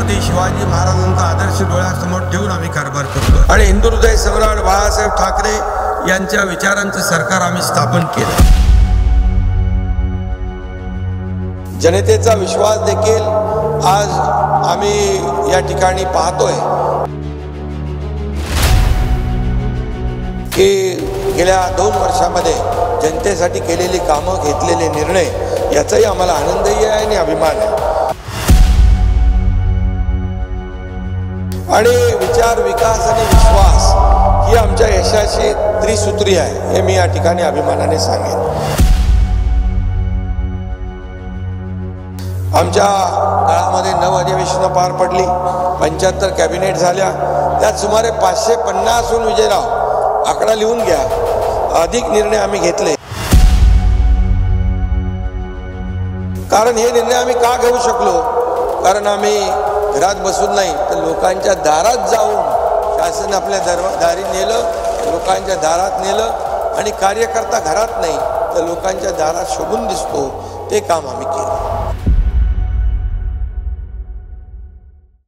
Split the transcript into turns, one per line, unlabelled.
छत्रपती शिवाजी महाराजांचा आदर्श डोळ्यासमोर ठेवून आम्ही कारभार करतो आणि हिंदू हृदय सम्राट बाळासाहेब ठाकरे यांच्या विचारांचं सरकार आम्ही स्थापन केलं। जनतेचा विश्वास देखील आज आम्ही या ठिकाणी पाहतोय की गेल्या 2 वर्षामध्ये जनतेसाठी केलेली कामं, घेतलेले निर्णय याचाही आम्हाला आनंदही आहे आणि अभिमान आहे। आणि विचार, विकास आणि विश्वास ही आमच्या यशाची त्रिसूत्री आहे, हे मी या ठिकाणी अभिमानाने सांगेन। आमच्या काळामध्ये 9 अधिवेशनं पार पडली, 75 कॅबिनेट झाल्या, त्यात सुमारे 550हून विजयराव आकडा लिहून घ्या अधिक निर्णय आम्ही घेतले। कारण हे निर्णय आम्ही का घेऊ शकलो? कारण आम्ही घरात बसून नाही तर लोकांच्या दारात जाऊन, शासन आपल्या दारी नेलं, लोकांच्या दारात नेलं आणि कार्यकर्ता घरात नाही तर लोकांच्या दारात शोभून दिसतो, ते काम आम्ही केलं।